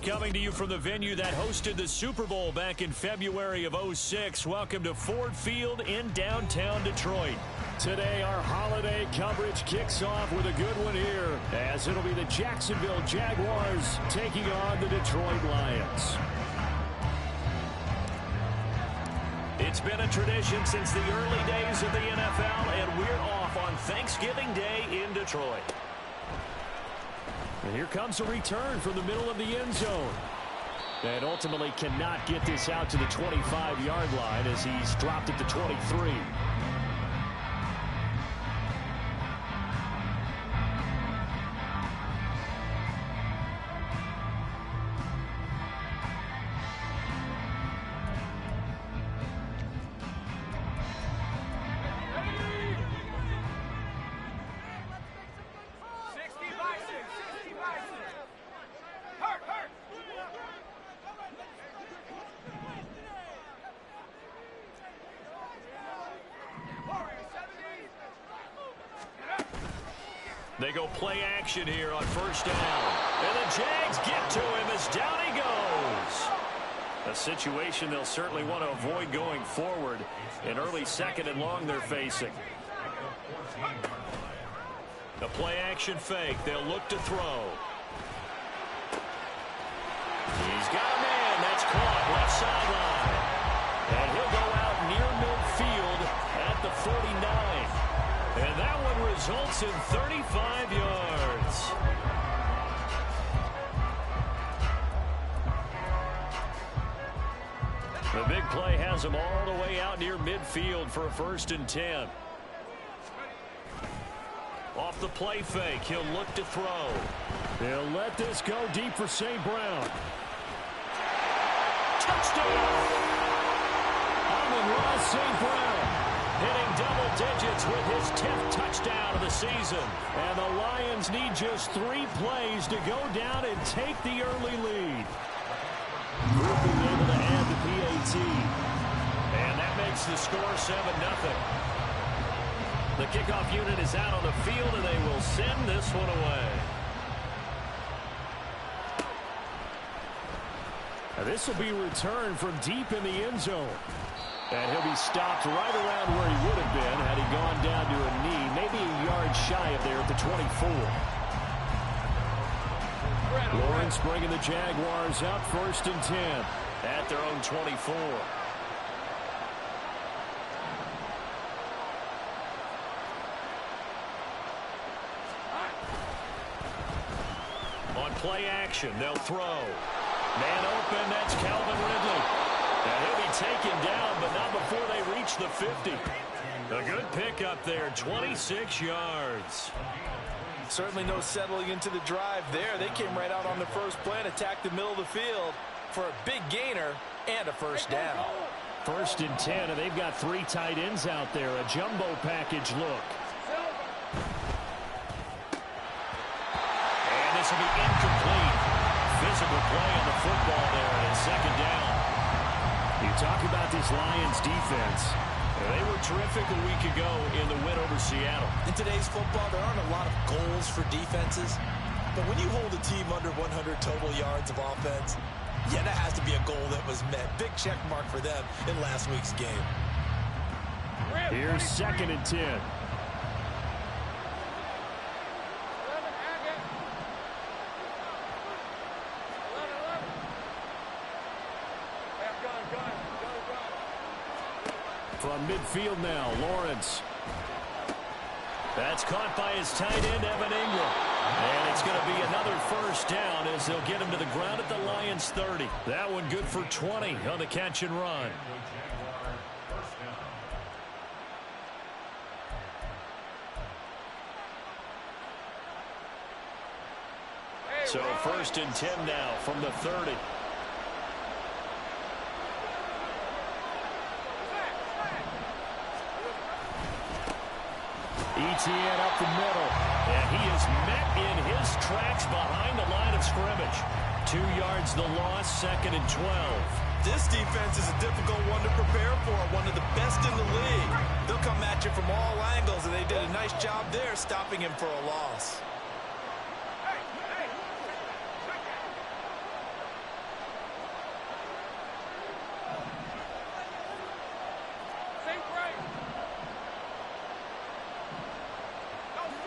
coming to you from the venue that hosted the Super Bowl back in February of '06. Welcome to Ford Field in downtown Detroit. Today, our holiday coverage kicks off with a good one here, as it'll be the Jacksonville Jaguars taking on the Detroit Lions. It's been a tradition since the early days of the NFL, and we're off on Thanksgiving Day in Detroit. And here comes a return from the middle of the end zone. And ultimately cannot get this out to the 25-yard line as he's dropped at the 23. They go play action here on first down. And the Jags get to him as down he goes. A situation they'll certainly want to avoid going forward. An early second and long they're facing. A play action fake. They'll look to throw. He's got a man. That's caught left sideline. And he'll go out near midfield at the 49. And that one results in 35 yards. The big play has him all the way out near midfield for a 1st and 10. Off the play fake, he'll look to throw. He'll let this go deep for St. Brown. Touchdown! Amon-Ra St. Brown. Hitting double digits with his 10th touchdown of the season. And the Lions need just 3 plays to go down and take the early lead. Grouping able to add the PAT. And that makes the score 7-0. The kickoff unit is out on the field, and they will send this one away. Now this will be returned from deep in the end zone. And he'll be stopped right around where he would have been had he gone down to a knee, maybe a yard shy of there at the 24. Lawrence bringing the Jaguars up 1st and 10 at their own 24. On play action, they'll throw. Man open, that's Calvin Ridley. And he'll be taken down, but not before they reach the 50. A good pickup there, 26 yards. Certainly no settling into the drive there. They came right out on the first play and attacked the middle of the field for a big gainer and a 1st down. 1st and 10, and they've got 3 tight ends out there. A jumbo package look. And this will be incomplete. Physical play on the football there, and it's 2nd down. You talk about this Lions defense. They were terrific a week ago in the win over Seattle. In today's football, there aren't a lot of goals for defenses. But when you hold a team under 100 total yards of offense, yeah, that has to be a goal that was met. Big check mark for them in last week's game. Here's 2nd and 10. From midfield now, Lawrence. That's caught by his tight end, Evan Ingram. And it's going to be another 1st down as they'll get him to the ground at the Lions' 30. That one good for 20 on the catch and run. So 1st and 10 now from the 30. ETN up the middle, and he is met in his tracks behind the line of scrimmage. 2 yards the loss, 2nd and 12. This defense is a difficult one to prepare for, one of the best in the league. They'll come at you from all angles, and they did a nice job there stopping him for a loss.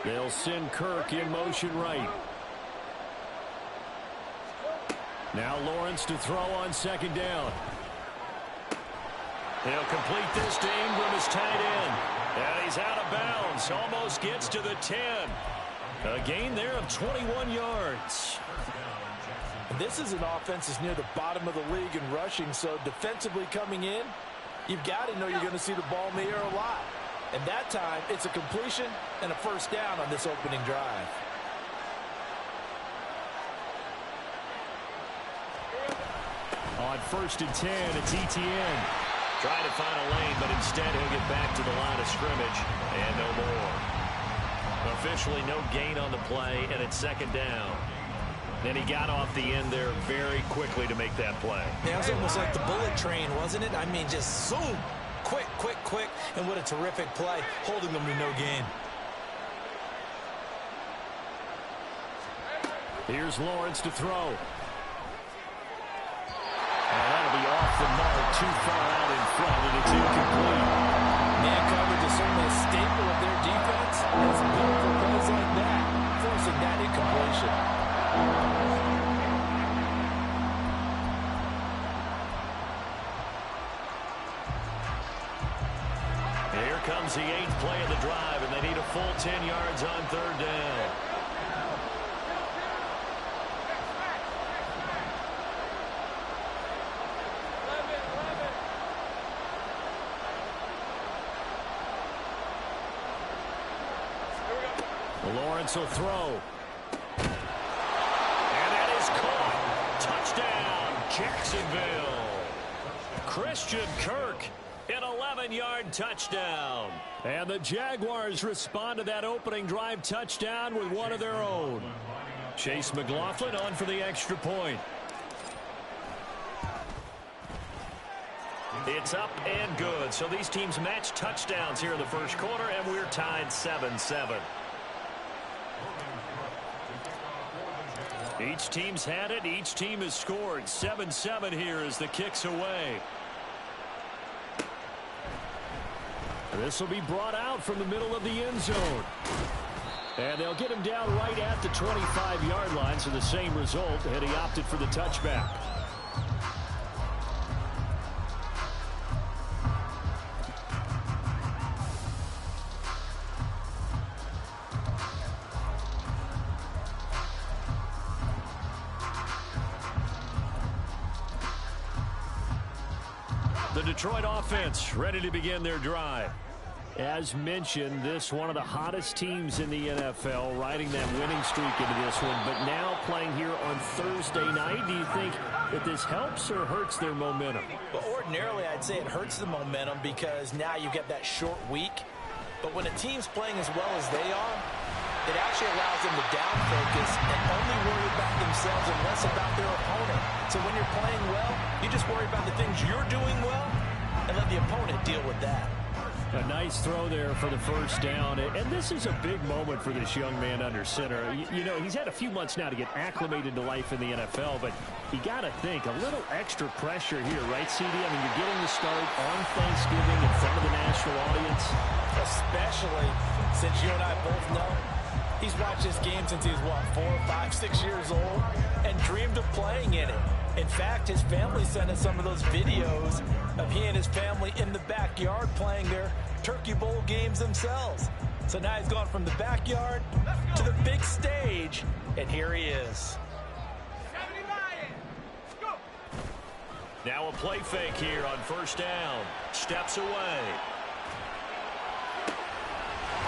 They'll send Kirk in motion right. Now Lawrence to throw on second down. He'll complete this to Ingram as tight end. And he's out of bounds. Almost gets to the 10. A gain there of 21 yards. This is an offense that's near the bottom of the league in rushing, so defensively coming in, you've got to know you're going to see the ball in the air a lot. And that time, it's a completion and a first down on this opening drive. On 1st and 10, it's ETN. Trying to find a lane, but instead he'll get back to the line of scrimmage. And no more. Officially no gain on the play, and it's second down. And he got off the end there very quickly to make that play. Yeah, it was almost like the bullet train, wasn't it? I mean, just zoom. Quick, quick, quick. And what a terrific play, holding them to no gain. Here's Lawrence to throw. And that'll be off the mark, too far out in front, and it's incomplete. Man coverage is certainly a staple of their defense. It's built for plays like that, forcing that incompletion. Here comes the 8th play of the drive, and they need a full 10 yards on third down. Lawrence will throw. And that is caught. Touchdown, Jacksonville. Christian Kirk, an 11-yard touchdown. And the Jaguars respond to that opening drive touchdown with one of their own. Chase McLaughlin on for the extra point. It's up and good. So these teams match touchdowns here in the first quarter, and we're tied 7-7. Each team's had it. Each team has scored. 7-7 here as the kick's away. This will be brought out from the middle of the end zone. And they'll get him down right at the 25-yard line, so the same result, and he opted for the touchback. The Detroit offense ready to begin their drive. As mentioned, this one of the hottest teams in the NFL, riding that winning streak into this one, but now playing here on Thursday night. Do you think that this helps or hurts their momentum? Well, ordinarily, I'd say it hurts the momentum because now you get that short week. But when a team's playing as well as they are, it actually allows them to down focus and only worry about themselves and less about their opponent. So when you're playing well, you just worry about the things you're doing well and let the opponent deal with that. A nice throw there for the first down. And this is a big moment for this young man under center. You know, he's had a few months now to get acclimated to life in the NFL, but you got to think a little extra pressure here, right, CD? I mean, you're getting the start on Thanksgiving in front of the national audience. Especially since you and I both know he's watched this game since he was, what, 4, 5, 6 years old and dreamed of playing in it. In fact, his family sent us some of those videos of he and his family in the backyard playing their Turkey Bowl games themselves. So now he's gone from the backyard to the big stage, and here he is. Now a play fake here on first down. Steps away.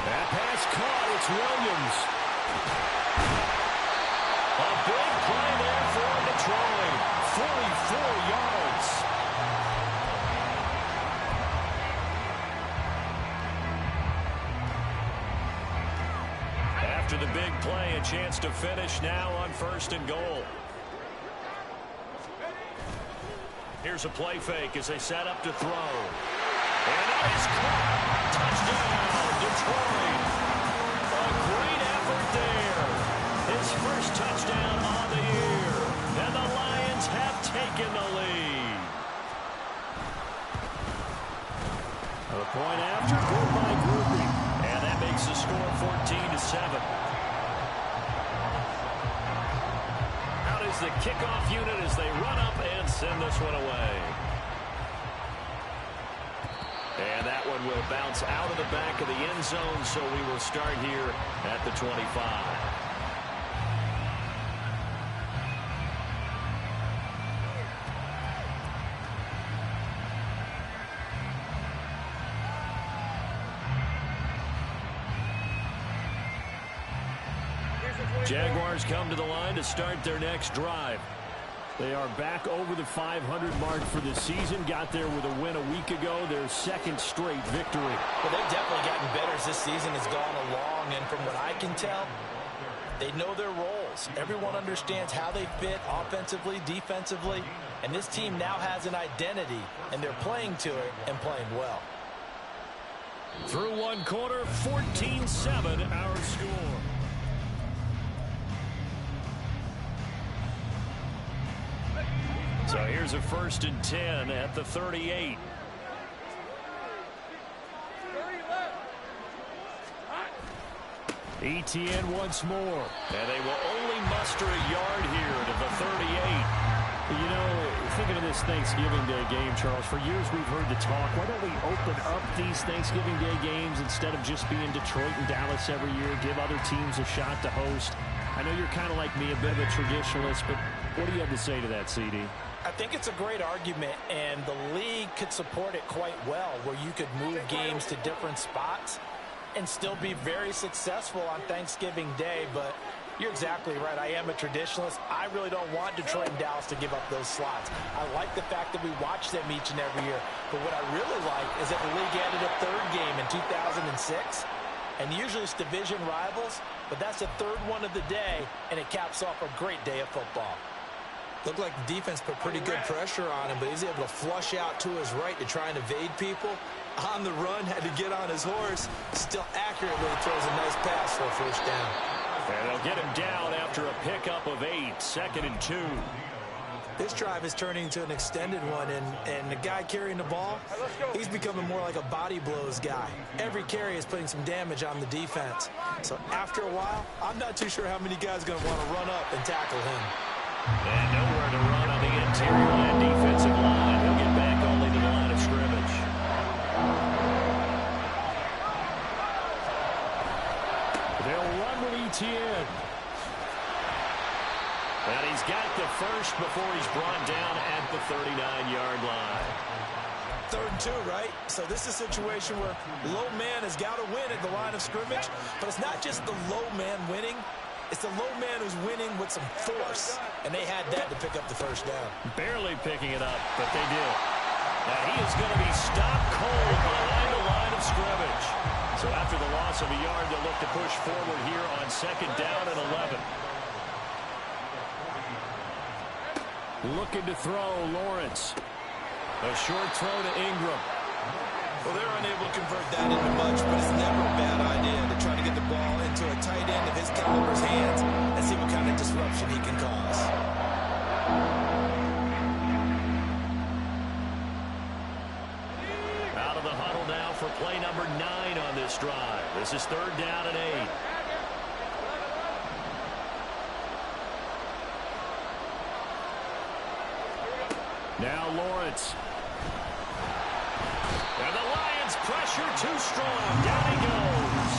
That pass caught. It's Williams. A big play there for Detroit. 44 yards. After the big play, a chance to finish now on first and goal. Here's a play fake as they set up to throw. And that is caught. Touchdown, Detroit. A great effort there. His first touchdown on the year. And the Lions have taken the lead. A point after, good by grouping. And that makes the score 14-7. 7. Out is the kickoff unit as they run up and send this one away. And that one will bounce out of the back of the end zone, so we will start here at the 25. Jaguars come to the line to start their next drive. They are back over the 500 mark for the season. Got there with a win a week ago. Their second straight victory. Well, they've definitely gotten better as this season has gone along. And from what I can tell, they know their roles. Everyone understands how they fit offensively, defensively. And this team now has an identity, and they're playing to it and playing well. Through one quarter, 14-7 our score. So here's a 1st and 10 at the 38. Etienne once more. And they will only muster a yard here to the 38. You know, thinking of this Thanksgiving Day game, Charles, for years we've heard the talk, why don't we open up these Thanksgiving Day games instead of just being Detroit and Dallas every year, give other teams a shot to host? I know you're kind of like me, a bit of a traditionalist, but what do you have to say to that, CD? I think it's a great argument, and the league could support it quite well, where you could move games to different spots and still be very successful on Thanksgiving Day. But you're exactly right. I am a traditionalist. I really don't want Detroit and Dallas to give up those slots. I like the fact that we watch them each and every year. But what I really like is that the league added a third game in 2006. And usually it's division rivals, but that's the third one of the day, and it caps off a great day of football. Looked like the defense put pretty good pressure on him, but he's able to flush out to his right to try and evade people. On the run, had to get on his horse. Still accurately throws a nice pass for a first down. And they'll get him down after a pickup of 8, 2nd and 2. This drive is turning into an extended one, and the guy carrying the ball, he's becoming more like a body blows guy. Every carry is putting some damage on the defense. So after a while, I'm not too sure how many guys are going to want to run up and tackle him. And nowhere to run on the interior of that defensive line. He'll get back only to the line of scrimmage. They'll run with Etienne. And he's got the first before he's brought down at the 39-yard line. 3rd and 2, right? So this is a situation where low man has got to win at the line of scrimmage, but it's not just the low man winning. It's the low man who's winning with some force, and they had that to pick up the first down. Barely picking it up, but they did. Now he is going to be stopped cold behind the line of scrimmage. So after the loss of a yard, they'll look to push forward here on 2nd down and 11. Looking to throw, Lawrence. A short throw to Ingram. Well, they're unable to convert that into much, but it's never a bad idea to try to get the ball into a tight end of his caliber's hands and see what kind of disruption he can cause. Out of the huddle now for play number 9 on this drive. This is 3rd down and 8. Now Lawrence. And the Lions pressure too strong. Down he goes.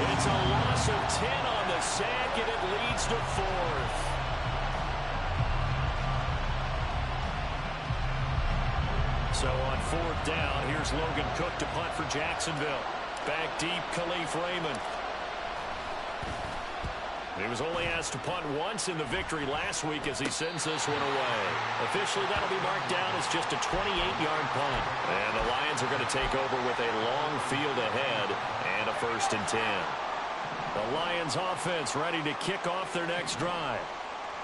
It's a loss of 10 on the sack, and it leads to 4th. So on 4th down, here's Logan Cook to punt for Jacksonville. Back deep, Khalif Raymond. He was only asked to punt once in the victory last week as he sends this one away. Officially, that'll be marked down as just a 28-yard punt. And the Lions are going to take over with a long field ahead and a 1st and 10. The Lions offense ready to kick off their next drive.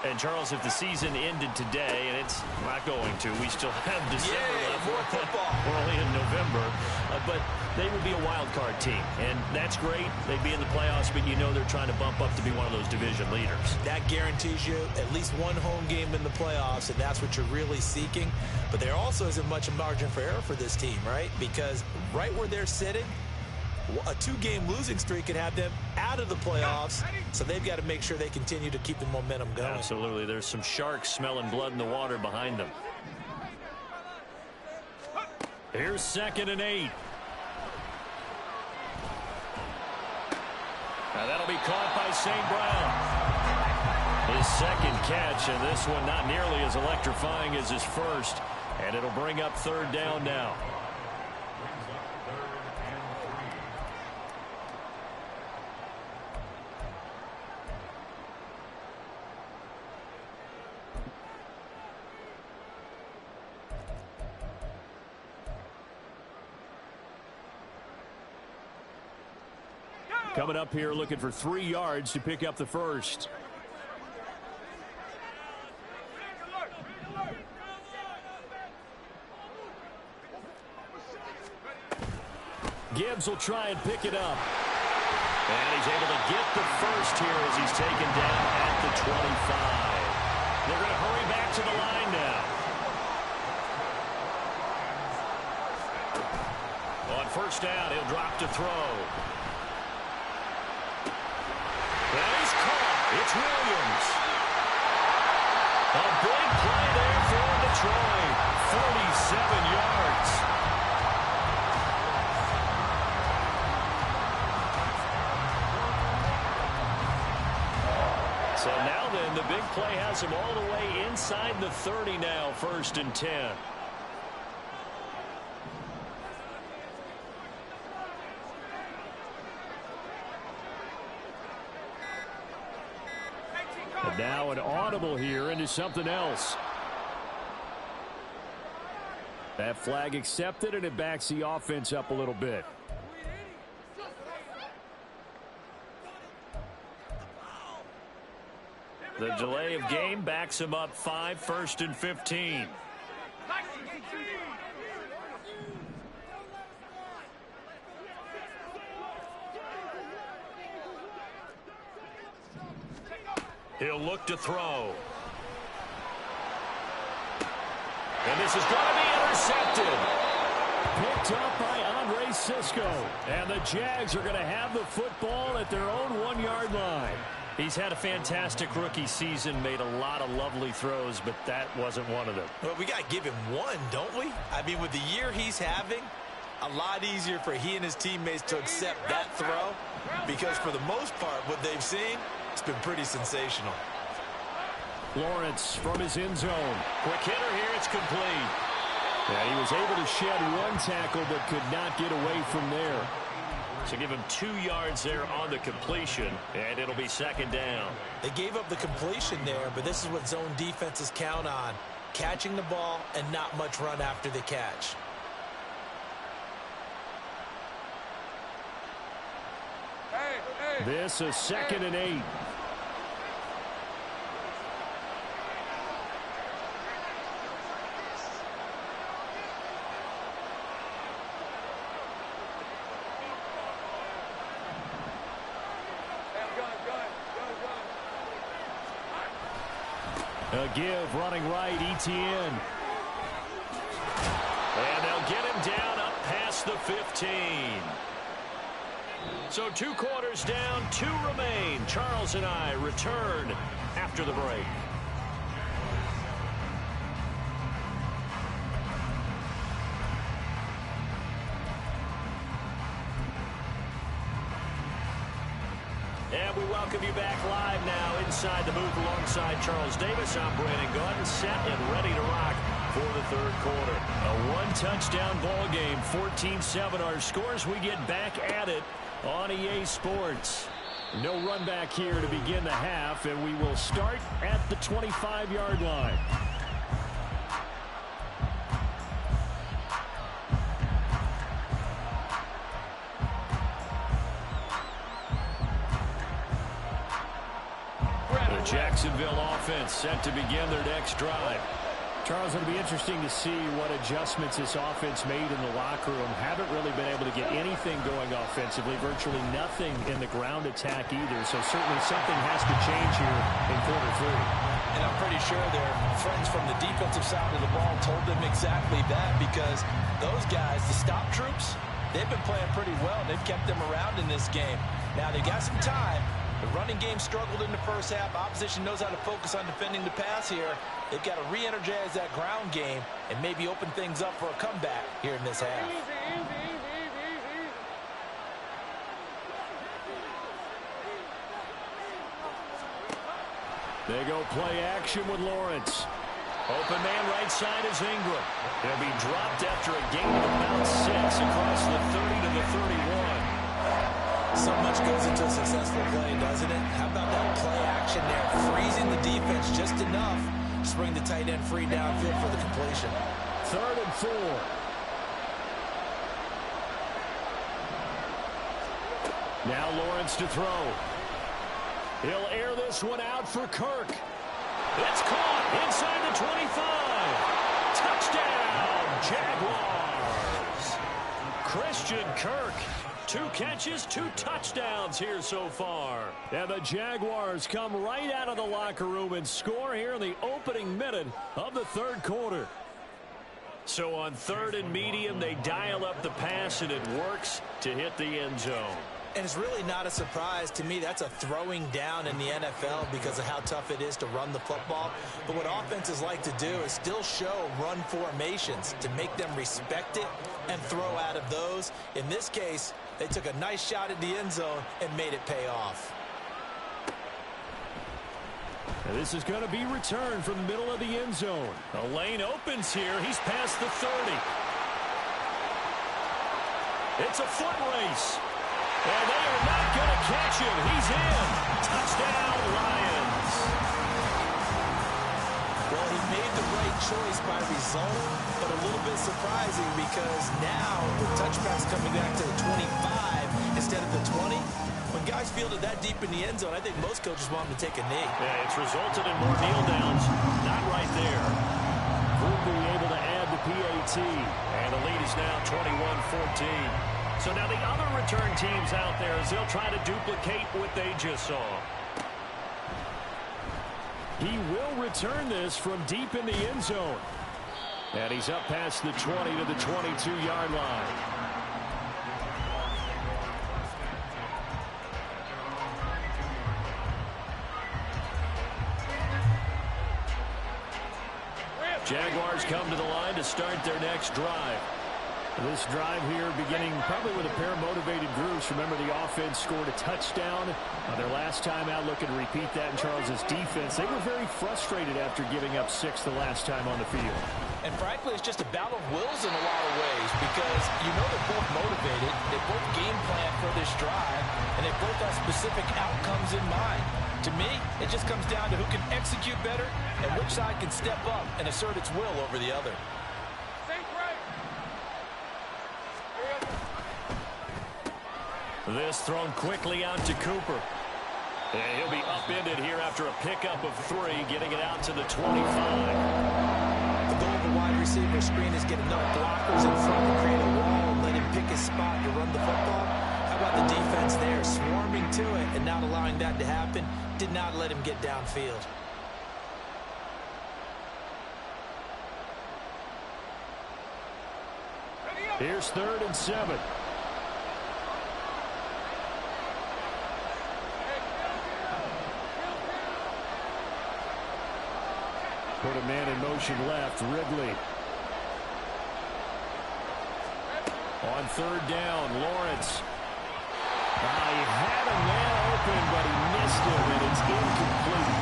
And, Charles, if the season ended today, and it's not going to, we still have December left. More football. We're only in November. But they would be a wild card team, and that's great. They'd be in the playoffs, but you know they're trying to bump up to be one of those division leaders. That guarantees you at least one home game in the playoffs, and that's what you're really seeking. But there also isn't much margin for error for this team, right? Because right where they're sitting, A 2-game losing streak could have them out of the playoffs, so they've got to make sure they continue to keep the momentum going. Absolutely. There's some sharks smelling blood in the water behind them. Here's 2nd and 8. Now that'll be caught by St. Brown. His second catch, and this one not nearly as electrifying as his first. And it'll bring up 3rd down now. Coming up here looking for 3 yards to pick up the first. Gibbs will try and pick it up. And he's able to get the first here as he's taken down at the 25. They're going to hurry back to the line now. On 1st down, he'll drop to throw. And he's caught. It's Williams. A big play there for Detroit. 47 yards. So now then, the big play has him all the way inside the 30 now, 1st and 10. And now an audible here into something else. That flag accepted, and it backs the offense up a little bit. The delay of game backs him up 5, 1st and 15. He'll look to throw. And this is going to be intercepted. Picked up by Andre Cisco. And the Jags are going to have the football at their own 1-yard line. He's had a fantastic rookie season, made a lot of lovely throws, but that wasn't one of them. Well, we got to give him one, don't we? I mean, with the year he's having, a lot easier for he and his teammates to accept that throw, because for the most part, what they've seen, it's been pretty sensational. Lawrence from his end zone. Quick hitter here, it's complete. And he was able to shed one tackle but could not get away from there. So give him 2 yards there on the completion, and it'll be 2nd down. They gave up the completion there, but this is what zone defenses count on. Catching the ball and not much run after the catch. This is 2nd and 8. A give running right, Etienne. And they'll get him down up past the 15. So 2 quarters down, 2 remain. Charles and I return after the break. And we welcome you back live now inside the booth alongside Charles Davis. I'm Brandon Gunn, set and ready to rock for the 3rd quarter. A 1-touchdown ball game, 14-7 our scores. We get back at it on EA Sports. No run back here to begin the half, and we will start at the 25-yard line. Jacksonville offense set to begin their next drive. Charles, it'll be interesting to see what adjustments this offense made in the locker room. Haven't really been able to get anything going offensively, virtually nothing in the ground attack either. So certainly something has to change here in quarter 3. And I'm pretty sure their friends from the defensive side of the ball told them exactly that, because those guys, the stop troops, they've been playing pretty well. They've kept them around in this game. Now, they've got some time. The running game struggled in the first half. Opposition knows how to focus on defending the pass here. They've got to re-energize that ground game and maybe open things up for a comeback here in this half. They go play action with Lawrence. Open man right side is Ingram. He'll be dropped after a gain of about 6 across the 30 to the 31. So much goes into a successful play, doesn't it? How about that play action there? Freezing the defense just enough to bring the tight end free downfield for the completion. 3rd and 4. Now Lawrence to throw. He'll air this one out for Kirk. It's caught inside the 25. Touchdown, Jaguars. Christian Kirk. 2 catches, 2 touchdowns here so far. And the Jaguars come right out of the locker room and score here in the opening minute of the 3rd quarter. So on 3rd and medium, they dial up the pass, and it works to hit the end zone. And it's really not a surprise to me. That's a throwing down in the NFL because of how tough it is to run the football. But what offenses like to do is still show run formations to make them respect it and throw out of those. In this case, they took a nice shot at the end zone and made it pay off. And this is going to be returned from the middle of the end zone. The lane opens here. He's past the 30. It's a foot race. And they are not going to catch him. He's in. Touchdown, Lions. Well, he made the right choice by result, but a little bit surprising because now the touchback's coming back to the 25 instead of the 20. When guys fielded that deep in the end zone, I think most coaches want them to take a knee. Yeah, it's resulted in more kneel downs. Not right there. Will be able to add the PAT. And the lead is now 21-14. So now the other return teams out there as they'll try to duplicate what they just saw. He will return this from deep in the end zone. And he's up past the 20 to the 22-yard line. Jaguars come to the line to start their next drive. This drive here beginning probably with a pair of motivated groups. Remember, the offense scored a touchdown on their last time out. Looking to repeat that in Charles's defense. They were very frustrated after giving up 6 the last time on the field. And frankly, it's just a battle of wills in a lot of ways because you know they're both motivated. They both game plan for this drive, and they both have specific outcomes in mind. To me, it just comes down to who can execute better and which side can step up and assert its will over the other. This thrown quickly out to Cooper. And he'll be upended here after a pickup of 3, getting it out to the 25. The goal of the wide receiver screen is get enough blockers in front to create a wall and let him pick his spot to run the football. How about the defense there, swarming to it and not allowing that to happen? Did not let him get downfield. Here's 3rd and 7. Put a man in motion left, Ridley. On 3rd down, Lawrence. He had a man open, but he missed him, and it's incomplete.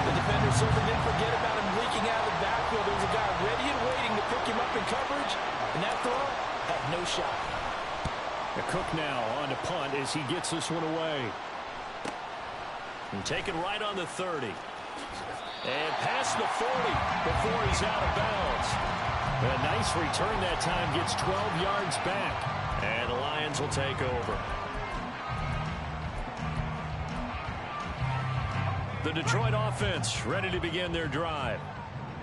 The defender certainly didn't forget about him leaking out of the backfield. There was a guy ready and waiting to pick him up in coverage, and that throw had no shot. The Cook now on to punt as he gets this one away. And taken right on the 30. And past the 40 before he's out of bounds. A nice return that time, gets 12 yards back. And the Lions will take over. The Detroit offense ready to begin their drive.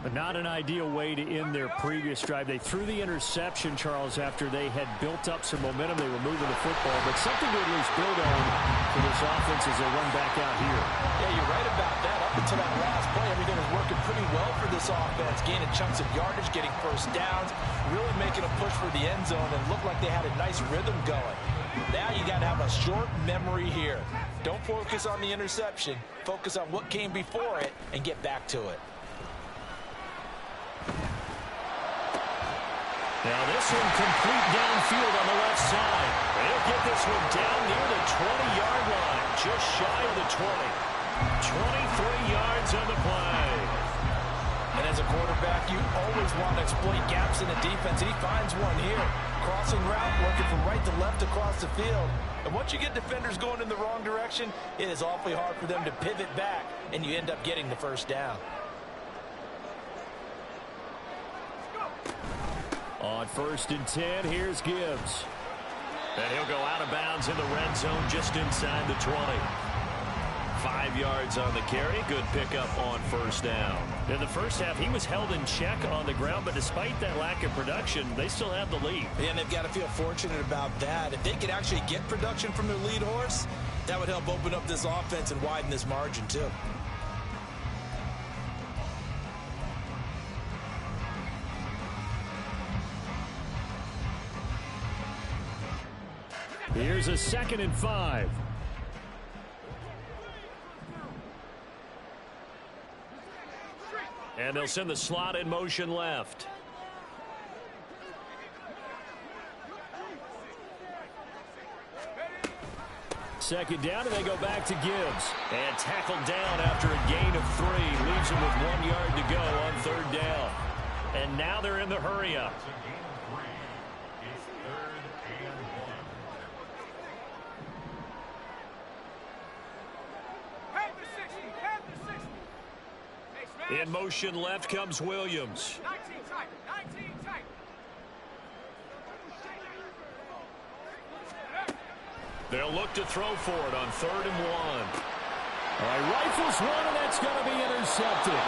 But not an ideal way to end their previous drive. They threw the interception, Charles, after they had built up some momentum. They were moving the football, but something to at least build on for this offense as they run back out here. Yeah, you're right about that. Up to that last play, everything was working pretty well for this offense, gaining chunks of yardage, getting first downs, really making a push for the end zone, and looked like they had a nice rhythm going. Now you got to have a short memory here. Don't focus on the interception. Focus on what came before it and get back to it. Now this one complete downfield on the left side. They'll get this one down near the 20-yard line, just shy of the 20. 23 yards on the play. And as a quarterback, you always want to exploit gaps in the defense, and he finds one here. Crossing route, working from right to left across the field. And once you get defenders going in the wrong direction, it is awfully hard for them to pivot back, and you end up getting the first down. On 1st and 10, here's Gibbs. And he'll go out of bounds in the red zone just inside the 20. 5 yards on the carry. Good pickup on 1st down. In the first half, he was held in check on the ground, but despite that lack of production, they still have the lead. And they've got to feel fortunate about that. If they could actually get production from their lead horse, that would help open up this offense and widen this margin, too. Here's a 2nd and 5. And they'll send the slot in motion left. Second down, and they go back to Gibbs. And tackled down after a gain of 3. Leaves him with 1 yard to go on 3rd down. And now they're in the hurry-up. In motion left comes Williams. 19 tight. They'll look to throw for it on 3rd and 1. All right, rifles one, and that's going to be intercepted.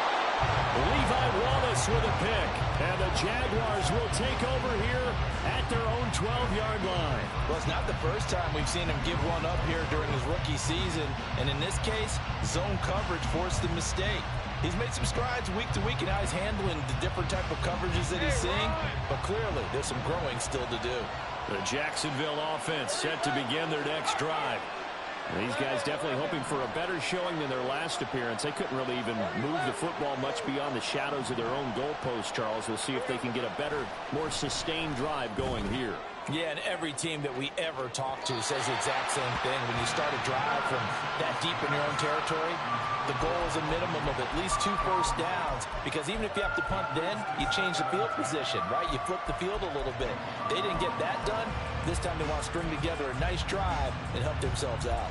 Levi Wallace with a pick. And the Jaguars will take over here at their own 12-yard line. Well, it's not the first time we've seen him give one up here during his rookie season. And in this case, zone coverage forced the mistake. He's made some strides week to week in how he's handling the different type of coverages that he's seeing. But clearly, there's some growing still to do. The Jacksonville offense set to begin their next drive. These guys definitely hoping for a better showing than their last appearance. They couldn't really even move the football much beyond the shadows of their own goalpost, Charles. We'll see if they can get a better, more sustained drive going here. Yeah, and every team that we ever talk to says the exact same thing. When you start a drive from that deep in your own territory, the goal is a minimum of at least 2 first downs, because even if you have to punt then, you change the field position, right? You flip the field a little bit. They didn't get that done. This time they want to string together a nice drive and help themselves out.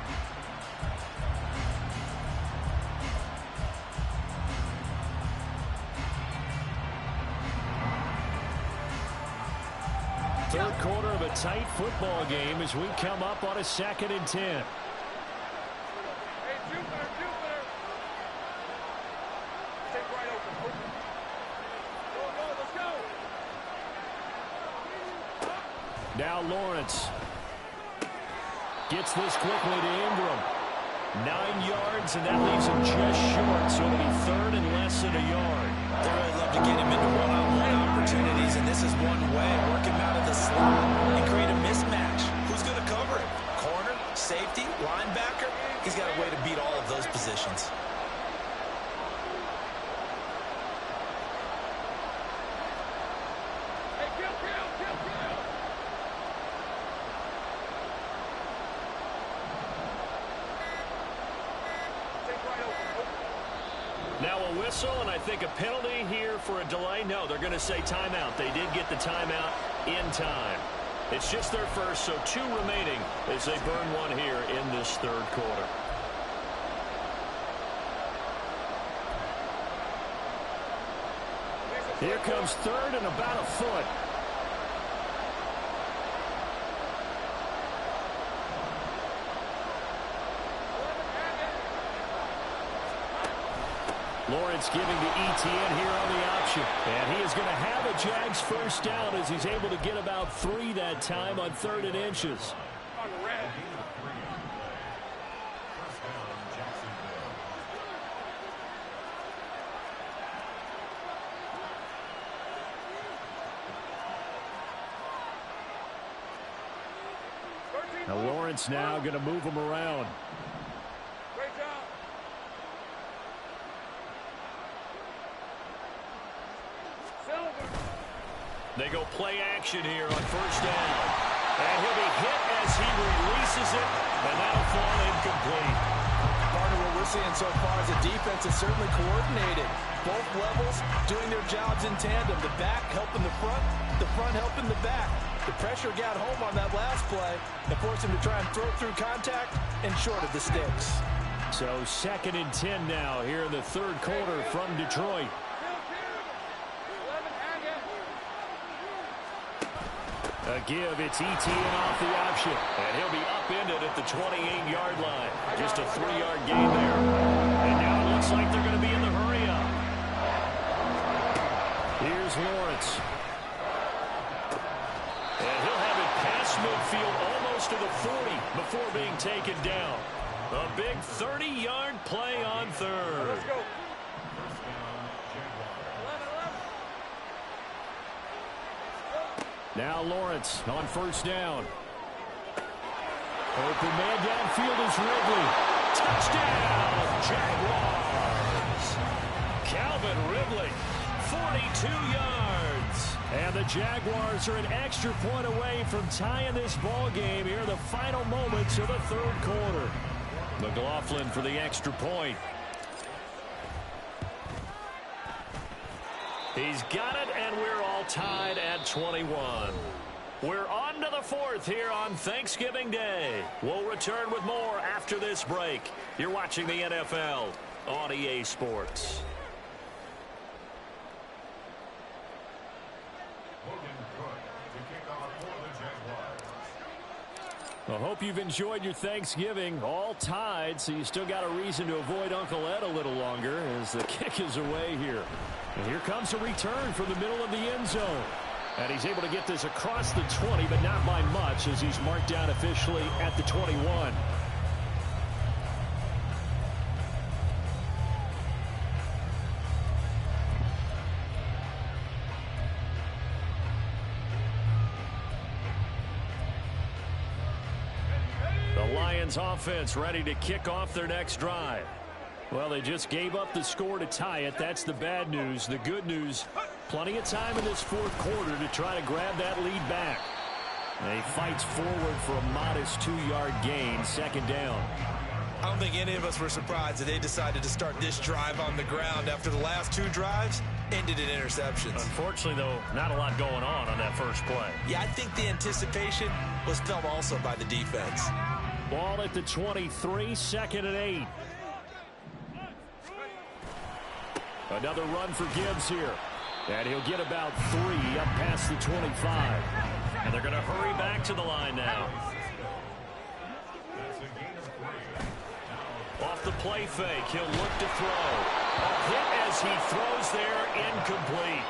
Third quarter of a tight football game as we come up on a 2nd and 10. Hey, Jupiter. Take right open. Go, let's go. Now Lawrence gets this quickly to Ingram. 9 yards, and that leaves him just short, so it'll be 3rd and less than a yard. They really love to get him into one-on-one opportunities, and this is one way. Work him out of the slot and create a mismatch. Who's going to cover him? Corner, safety, linebacker? He's got a way to beat all of those positions. Hey, kill. Take right open. Now a whistle, and I think a penalty here for a delay. No, they're going to say timeout. They did get the timeout in time. It's just their first, so 2 remaining as they burn one here in this 3rd quarter. Here comes 3rd and about a foot. Lawrence giving to ETN here on the option. And he is going to have a Jags first down as he's able to get about 3 that time on 3rd and inches. Lawrence now going to move him around. Great job. Silver. They go play action here on first down. And he'll be hit as he releases it, and that'll fall incomplete. Part of what we're seeing so far is the defense is certainly coordinated. Both levels doing their jobs in tandem. The back helping the front helping the back. The pressure got home on that last play and forced him to try and throw through contact and short of the sticks. So 2nd and 10 now here in the third quarter from Detroit. A give, it's ETN off the option. And he'll be upended at the 28-yard line. Just a 3-yard gain there. And now it looks like they're going to be in the hurry-up. Here's Lawrence. And he'll have it past midfield almost to the 40 before being taken down. A big 30-yard play on third. Let's go. Now Lawrence on first down. Open man downfield is Ridley. Touchdown, Jaguars. Calvin Ridley, 42 yards. And the Jaguars are an extra point away from tying this ball game here in the final moments of the third quarter. McLaughlin for the extra point. He's got it, and we're all tied at 21. We're on to the fourth here on Thanksgiving Day. We'll return with more after this break. You're watching the NFL on EA Sports. I hope you've enjoyed your Thanksgiving. All tied, so you still got a reason to avoid Uncle Ed a little longer as the kick is away here. And here comes a return from the middle of the end zone. And he's able to get this across the 20, but not by much as he's marked down officially at the 21. The Lions offense ready to kick off their next drive. Well, they just gave up the score to tie it. That's the bad news. The good news, plenty of time in this fourth quarter to try to grab that lead back. And he fights forward for a modest 2-yard gain, 2nd down. I don't think any of us were surprised that they decided to start this drive on the ground after the last 2 drives ended in interceptions. Unfortunately, though, not a lot going on that first play. Yeah, I think the anticipation was felt also by the defense. Ball at the 23, 2nd and 8. Another run for Gibbs here. And he'll get about 3 up past the 25. And they're going to hurry back to the line now. Off the play fake, he'll look to throw. A hit as he throws there, incomplete.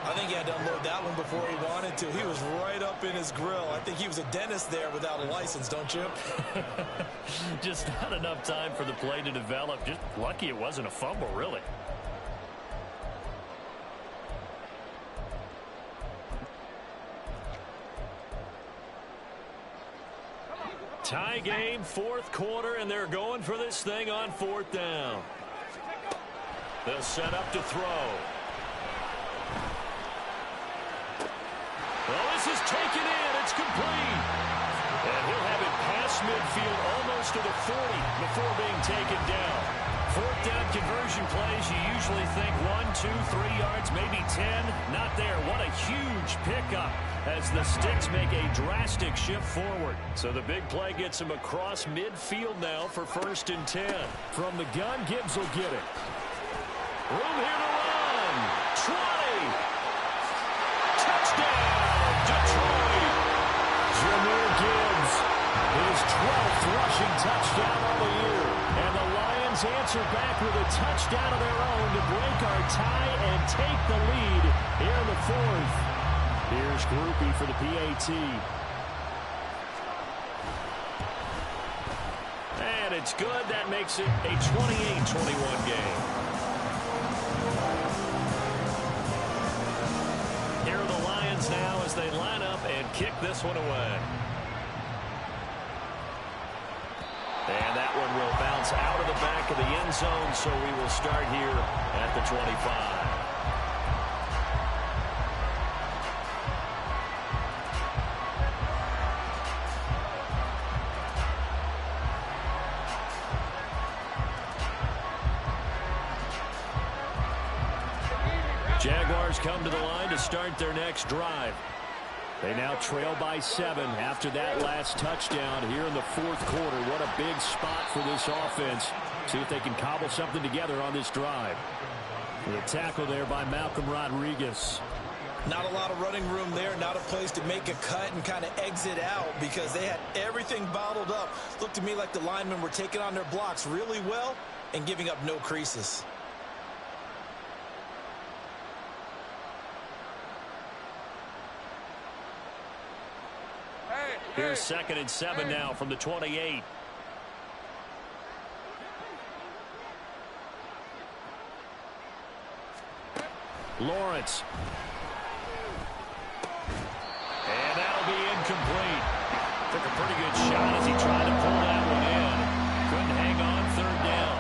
I think he had to unload that one before he wanted to. He was right up in his grill. I think he was a dentist there without a license, don't you? Just not enough time for the play to develop. Just lucky it wasn't a fumble, really. Tie game, fourth quarter, and they're going for this thing on 4th down. They'll set up to throw. Well, this is taken in. It's complete. And he'll have it past midfield almost to the 40 before being taken down. 4th down conversion plays, you usually think 1, 2, 3 yards, maybe 10. Not there. What a huge pickup as the Sticks make a drastic shift forward. So the big play gets him across midfield now for 1st and 10. From the gun, Gibbs will get it. Room here to run. 20. Touchdown, Detroit. Jahmyr Gibbs, his 12th rushing touchdown on the year. And the Lions answer back with a touchdown of their own to break our tie and take the lead here in the 4th. Here's Groupie for the PAT. And it's good. That makes it a 28-21 game. Here are the Lions now as they line up and kick this one away. And that one will bounce out of the back of the end zone, so we will start here at the 25. Jaguars come to the line to start their next drive. They now trail by 7 after that last touchdown here in the fourth quarter. What a big spot for this offense. See if they can cobble something together on this drive. The tackle there by Malcolm Rodriguez. Not a lot of running room there, not a place to make a cut and kind of exit out because they had everything bottled up. Looked to me like the linemen were taking on their blocks really well and giving up no creases. Here's 2nd and 7 now from the 28. Lawrence. And that'll be incomplete. Took a pretty good shot as he tried to pull that one in. Couldn't hang on 3rd down.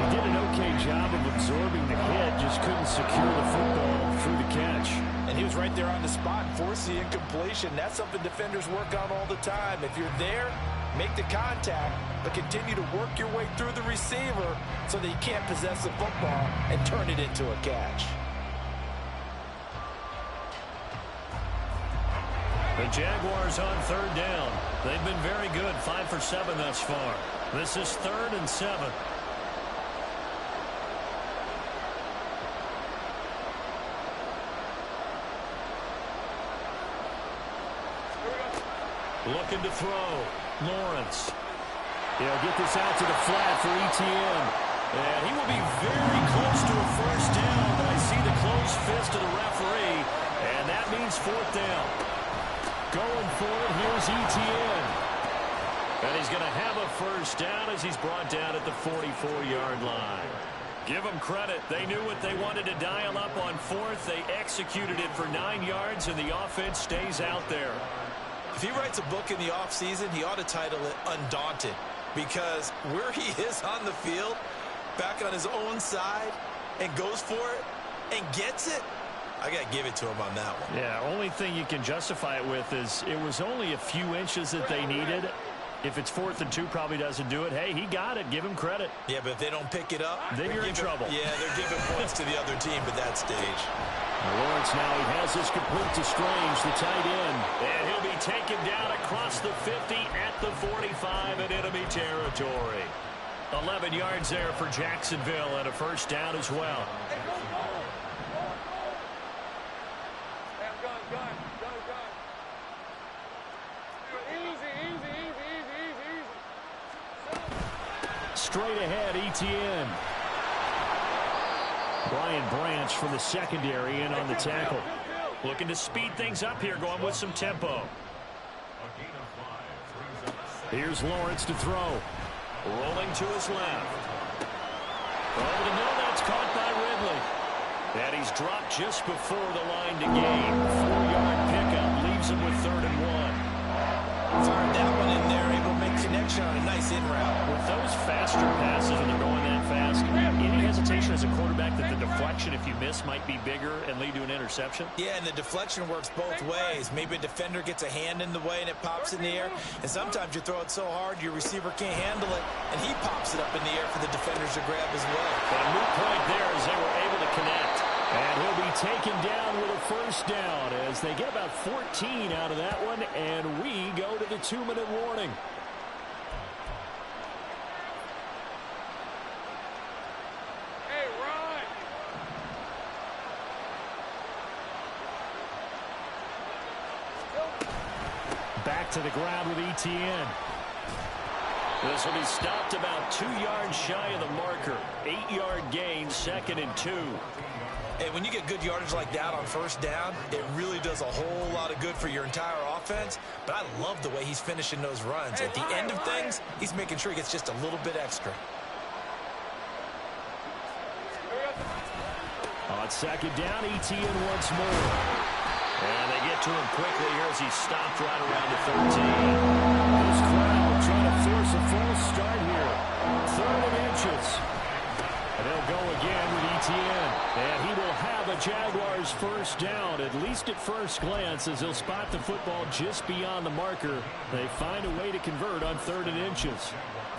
He did an okay job of absorbing the hit, just couldn't secure the football through the catch. And he was right there on the spot, forced the incompletion. That's something defenders work on all the time. If you're there, make the contact, but continue to work your way through the receiver so that you can't possess the football and turn it into a catch. The Jaguars on 3rd down. They've been very good, 5 for 7 thus far. This is 3rd and 7. Looking to throw. Lawrence. He'll get this out to the flat for Etienne. And he will be very close to a first down, but I see the closed fist of the referee, and that means 4th down. Going for it, here's Etienne. And he's going to have a first down as he's brought down at the 44-yard line. Give them credit. They knew what they wanted to dial up on 4th. They executed it for 9 yards, and the offense stays out there. If he writes a book in the offseason, he ought to title it Undaunted, because where he is on the field, back on his own side, and goes for it and gets it, I got to give it to him on that one. Yeah, only thing you can justify it with is it was only a few inches that they needed. If it's 4th and 2, probably doesn't do it. Hey, he got it. Give him credit. Yeah, but if they don't pick it up, then you're in trouble. Yeah, they're giving points to the other team at that stage. Lawrence now, he has this complete to Strange, the tight end. And he'll be taken down across the 50 at the 45 in enemy territory. 11 yards there for Jacksonville and a first down as well. Straight ahead, Etienne. Brian Branch from the secondary in on the tackle. Looking to speed things up here, going with some tempo. Here's Lawrence to throw. Rolling to his left. Over the middle, that's caught by Ridley. And he's dropped just before the line to gain. 4-yard pickup leaves him with 3rd and 1. Fired that one in there, able to make connection on a nice in route. With those faster passes when they're going that fast, any hesitation as a quarterback that the deflection, if you miss, might be bigger and lead to an interception? Yeah, and the deflection works both ways. Maybe a defender gets a hand in the way and it pops in the air, and sometimes you throw it so hard your receiver can't handle it, and he pops it up in the air for the defenders to grab as well. But a moot point there as they were able to connect. And he'll be taken down with a first down as they get about 14 out of that one, and we go to the 2-minute warning. Hey, run! Back to the ground with Etienne. This will be stopped about 2 yards shy of the marker. 8-yard gain, 2nd and 2. And when you get good yardage like that on first down, it really does a whole lot of good for your entire offense. But I love the way he's finishing those runs. At the end of things, he's making sure he gets just a little bit extra. On 2nd down, Etienne once more. And they get to him quickly here as he stopped right around the 13. This crowd trying to force a false start here. 3rd and inches. And they'll go again with Etienne. And he will have a Jaguars first down, at least at first glance, as he'll spot the football just beyond the marker. They find a way to convert on 3rd and inches.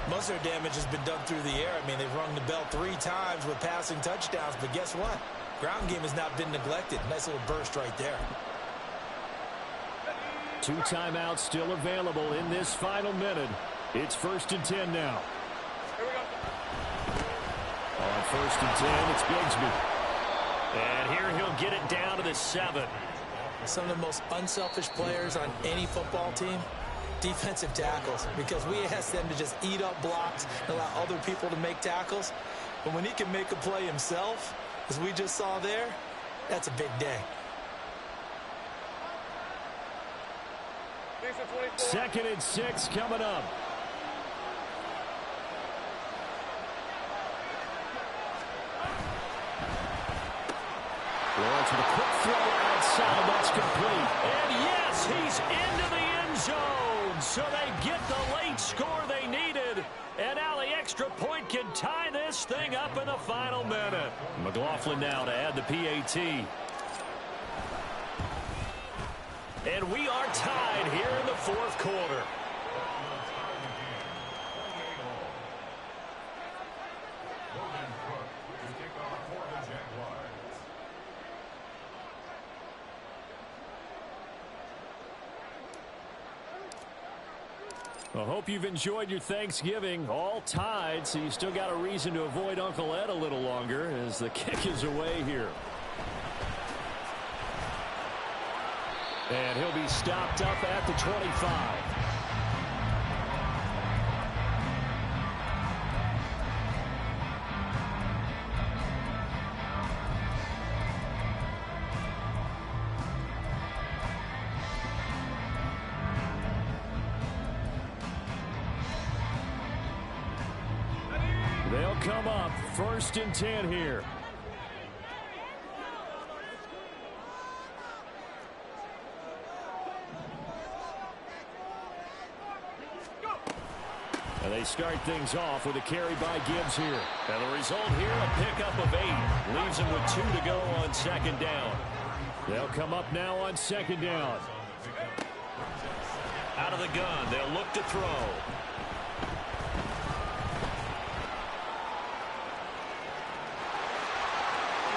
Most of their damage has been done through the air. I mean, they've rung the bell 3 times with passing touchdowns, but guess what? Ground game has not been neglected. Nice little burst right there. 2 timeouts still available in this final minute. It's 1st and 10 now. On 1st and 10, it's Bigsby. And here he'll get it down to the 7. Some of the most unselfish players on any football team, defensive tackles, because we ask them to just eat up blocks and allow other people to make tackles. But when he can make a play himself, as we just saw there, that's a big day. 2nd and 6 coming up. Lawrence with a quick throw outside. That's complete. And yes, he's into the end zone. So they get the late score they needed. And now the extra point can tie this thing up in the final minute. McLaughlin now to add the PAT. And we are tied here in the 4th quarter. I hope you've enjoyed your Thanksgiving. All tied, so you still got a reason to avoid Uncle Ed a little longer as the kick is away here. And he'll be stopped up at the 25. They'll come up 1st and 10 here. And they start things off with a carry by Gibbs here. And the result here, a pickup of 8. Leaves him with 2 to go on 2nd down. They'll come up now on 2nd down. Out of the gun, they'll look to throw.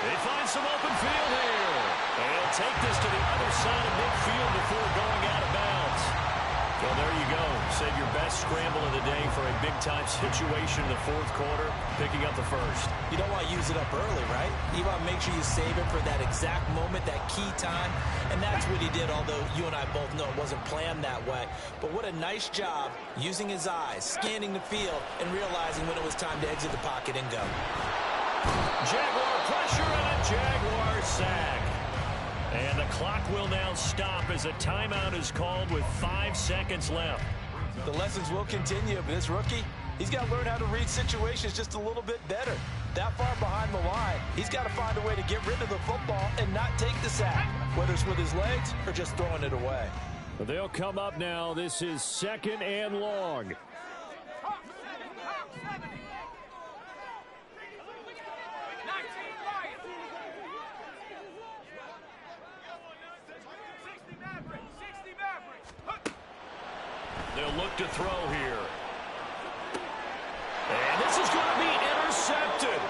They find some open field here. They'll take this to the other side of midfield before going out of bounds. Well, there you go. Save your best scramble of the day for a big-time situation in the 4th quarter, picking up the 1st. You don't want to use it up early, right? You want to make sure you save it for that exact moment, that key time. And that's what he did, although you and I both know it wasn't planned that way. But what a nice job using his eyes, scanning the field, and realizing when it was time to exit the pocket and go. Jaguar pressure and a Jaguar sack. And the clock will now stop as a timeout is called with 5 seconds left. The lessons will continue, but this rookie, he's got to learn how to read situations just a little bit better. That far behind the line, he's got to find a way to get rid of the football and not take the sack, whether it's with his legs or just throwing it away. They'll come up now. This is 2nd and long. They'll look to throw here. And this is going to be intercepted.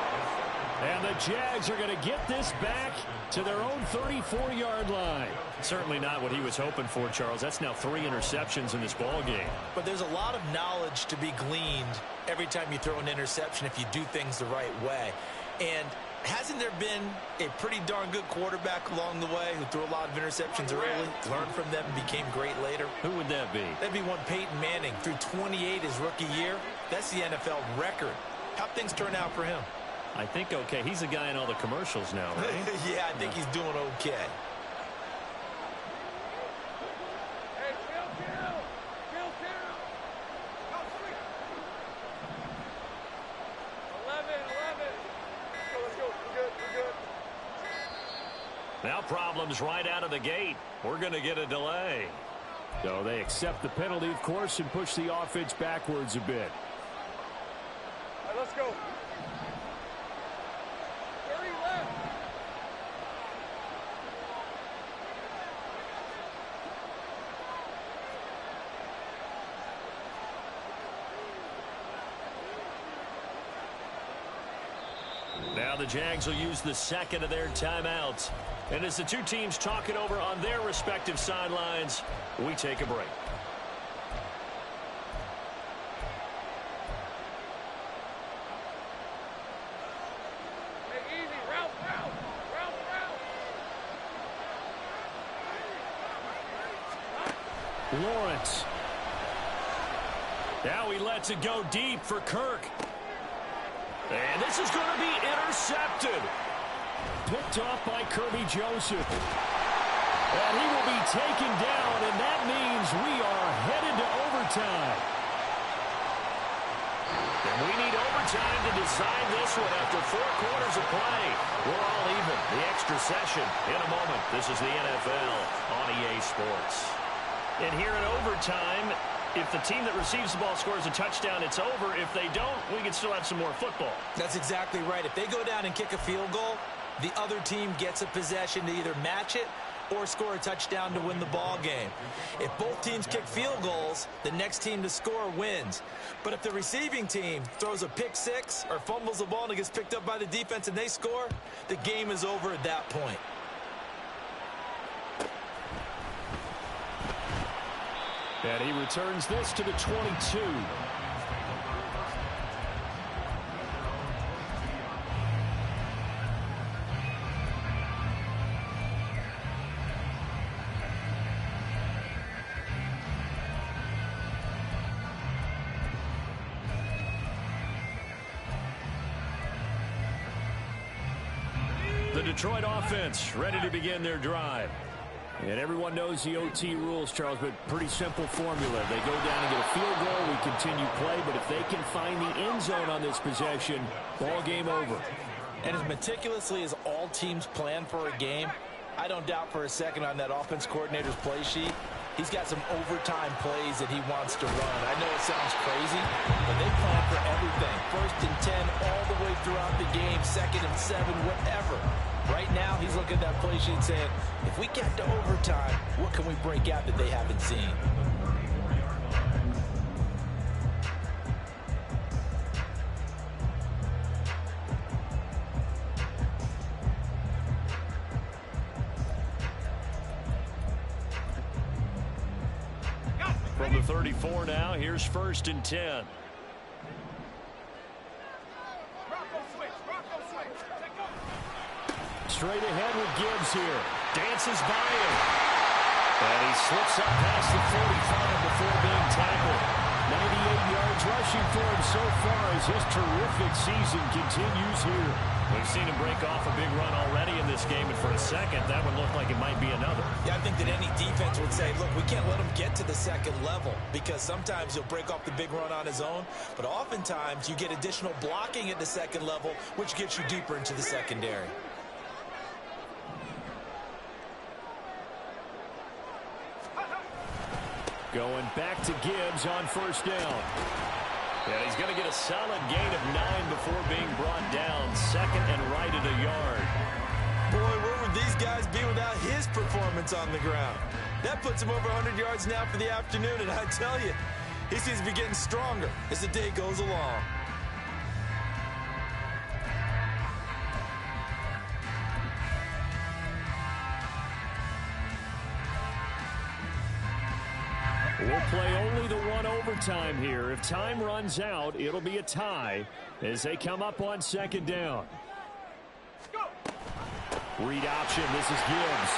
And the Jags are going to get this back to their own 34-yard line. Certainly not what he was hoping for, Charles. That's now 3 interceptions in this ball game. But there's a lot of knowledge to be gleaned every time you throw an interception if you do things the right way. And hasn't there been a pretty darn good quarterback along the way who threw a lot of interceptions early, learned from them, and became great later? Who would that be? That'd be one Peyton Manning. Threw 28 his rookie year. That's the NFL record. How'd things turn out for him? I think okay. He's a guy in all the commercials now, right? Yeah, I think he's doing okay. Now problems right out of the gate. We're going to get a delay. So they accept the penalty, of course, and push the offense backwards a bit. All right, let's go. 30 left. Now the Jags will use the second of their timeouts. And as the two teams talk it over on their respective sidelines, we take a break. Hey, easy. Route. Lawrence. Now he lets it go deep for Kirk. And this is going to be intercepted. Picked off by Kirby Joseph. And he will be taken down, and that means we are headed to overtime. And we need overtime to decide this one after 4 quarters of play. We're all even. The extra session in a moment. This is the NFL on EA Sports. And here in overtime, if the team that receives the ball scores a touchdown, it's over. If they don't, we can still have some more football. That's exactly right. If they go down and kick a field goal, the other team gets a possession to either match it or score a touchdown to win the ball game. If both teams kick field goals, the next team to score wins. But if the receiving team throws a pick six or fumbles the ball and it gets picked up by the defense and they score, the game is over at that point. And he returns this to the 22. The Detroit offense ready to begin their drive. And everyone knows the OT rules, Charles, but pretty simple formula. They go down and get a field goal, we continue play, but if they can find the end zone on this possession, ball game over. And as meticulously as all teams plan for a game, I don't doubt for a second on that offense coordinator's play sheet, he's got some overtime plays that he wants to run. I know it sounds crazy, but they plan for everything. 1st and 10 all the way throughout the game, 2nd and 7, whatever. Right now, he's looking at that play sheet saying, if we get to overtime, what can we break out that they haven't seen? From the 34 now, here's 1st and 10. Straight ahead with Gibbs here. Dances by him. And he slips up past the 45 before being tackled. 98 yards rushing for him so far as his terrific season continues here. We've seen him break off a big run already in this game, and for a second, that would look like it might be another. Yeah, I think that any defense would say, look, we can't let him get to the 2nd level because sometimes he'll break off the big run on his own, but oftentimes you get additional blocking at the 2nd level, which gets you deeper into the secondary. Going back to Gibbs on 1st down. And he's going to get a solid gain of 9 before being brought down. 2nd and right at a yard. Boy, where would these guys be without his performance on the ground? That puts him over 100 yards now for the afternoon, and I tell you, he seems to be getting stronger as the day goes along. We'll play only the one overtime here. If time runs out, it'll be a tie as they come up on 2nd down. Read option. This is Gibbs.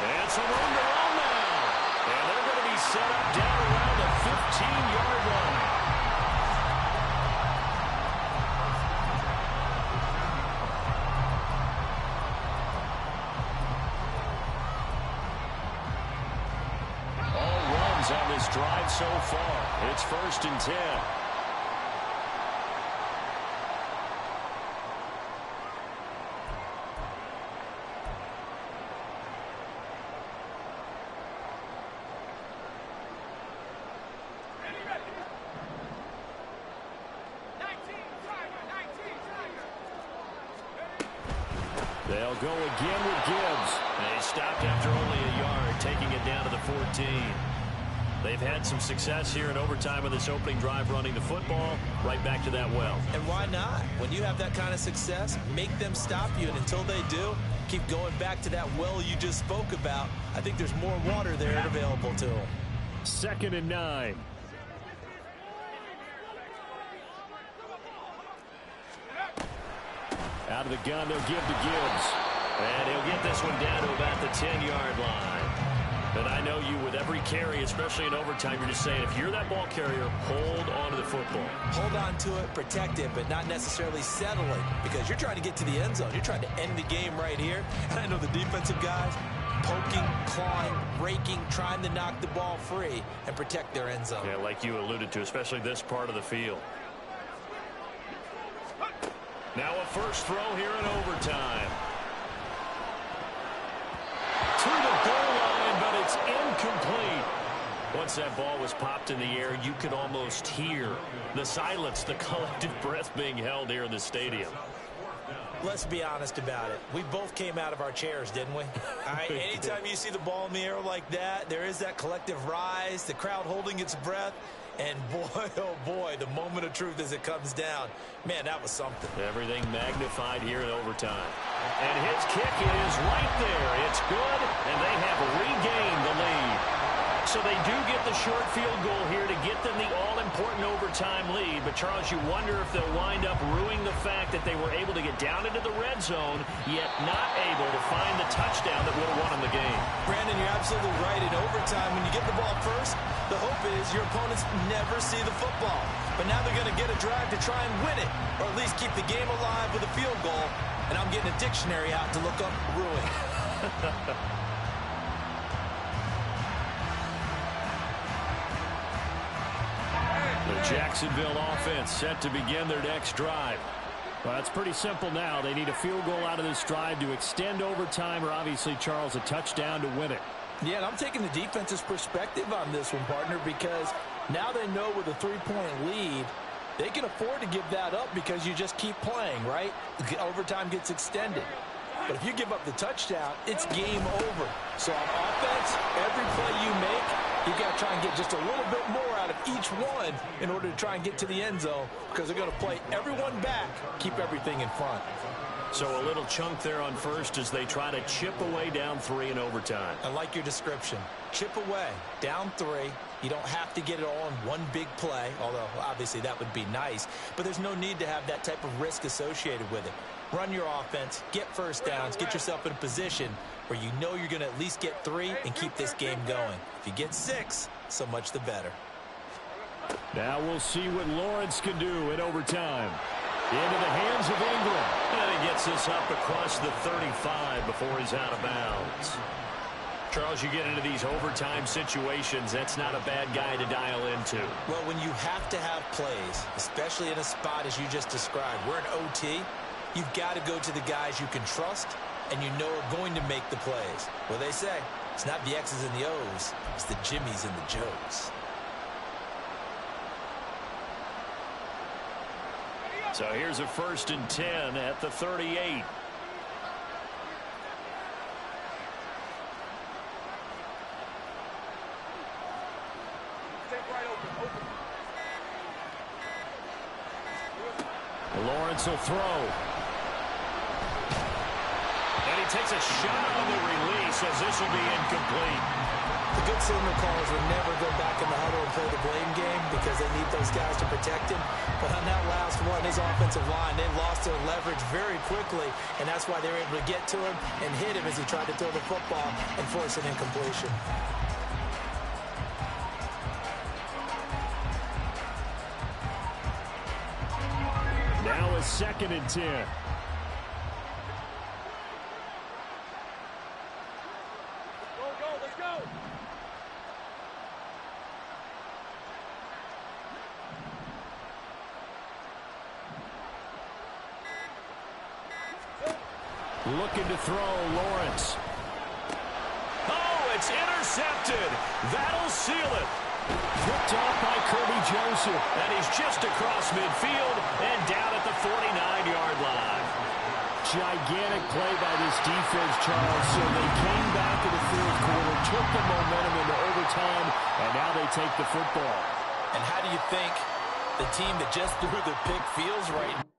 And some room to run now. And they're going to be set up down around the 15-yard line. On this drive so far, it's 1st and 10. They'll go again with Gibbs. They stopped after only a yard, taking it down to the 14. They've had some success here in overtime in this opening drive running the football. Right back to that well. And why not? When you have that kind of success, make them stop you. And until they do, keep going back to that well you just spoke about. I think there's more water there available to them. 2nd and 9. Out of the gun, they'll give to Gibbs. And he'll get this one down to about the 10-yard line. But I know you, with every carry, especially in overtime, you're just saying, if you're that ball carrier, hold on to the football. Hold on to it, protect it, but not necessarily settle it, because you're trying to get to the end zone. You're trying to end the game right here. And I know the defensive guys poking, clawing, raking, trying to knock the ball free and protect their end zone. Yeah, like you alluded to, especially this part of the field. Now a first throw here in overtime. To the goal line, but it's incomplete. Once that ball was popped in the air, you could almost hear the silence, the collective breath being held here in the stadium. Let's be honest about it. We both came out of our chairs, didn't we? All right, anytime you see the ball in the air like that, there is that collective rise, the crowd holding its breath. And boy, oh boy, the moment of truth as it comes down. Man, that was something. Everything magnified here in overtime. And his kick is right there. It's good, and they have regained the lead. So they do get the short field goal here to get them the all-important overtime lead. But, Charles, you wonder if they'll wind up ruining the fact that they were able to get down into the red zone, yet not able to find the touchdown that would have won them the game. Brandon, you're absolutely right. In overtime, when you get the ball first, the hope is your opponents never see the football. But now they're going to get a drive to try and win it, or at least keep the game alive with a field goal. And I'm getting a dictionary out to look up ruin. The Jacksonville offense set to begin their next drive. Well, it's pretty simple now. They need a field goal out of this drive to extend overtime, or obviously, Charles, a touchdown to win it. Yeah, and I'm taking the defense's perspective on this one, partner, because now they know with a 3-point lead, they can afford to give that up because you just keep playing, right? Overtime gets extended. But if you give up the touchdown, it's game over. So on offense, every play you make, you've got to try and get just a little bit more out of each one in order to try and get to the end zone, because they're going to play everyone back, keep everything in front. So a little chunk there on first as they try to chip away down 3 in overtime. I like your description. Chip away, down 3. You don't have to get it all in one big play, although obviously that would be nice. But there's no need to have that type of risk associated with it. Run your offense, get first downs, get yourself in a position where you know you're going to at least get 3 and keep this game going. If you get 6, so much the better. Now we'll see what Lawrence can do in overtime. Into the hands of Ingram. And he gets this up across the 35 before he's out of bounds. Charles, you get into these overtime situations, that's not a bad guy to dial into. Well, when you have to have plays, especially in a spot as you just described, we're in OT, you've got to go to the guys you can trust and you know are going to make the plays. Well, they say it's not the X's and the O's, it's the Jimmies and the Joes. So here's a 1st and 10 at the 38. Lawrence will throw. And he takes a shot on the release as this will be incomplete. The good signal callers will never go back in the huddle and play the blame game because they need those guys to protect him. But on that last one, his offensive line, they lost their leverage very quickly, and that's why they were able to get to him and hit him as he tried to throw the football and force an incompletion. Now a 2nd and 10. Looking to throw, Lawrence. Oh, it's intercepted. That'll seal it. Picked off by Kirby Joseph. And he's just across midfield and down at the 49-yard line. gigantic play by this defense, Charles. So they came back in the fourth quarter, took the momentum into overtime, and now they take the football. And how do you think the team that just threw the pick feels right now?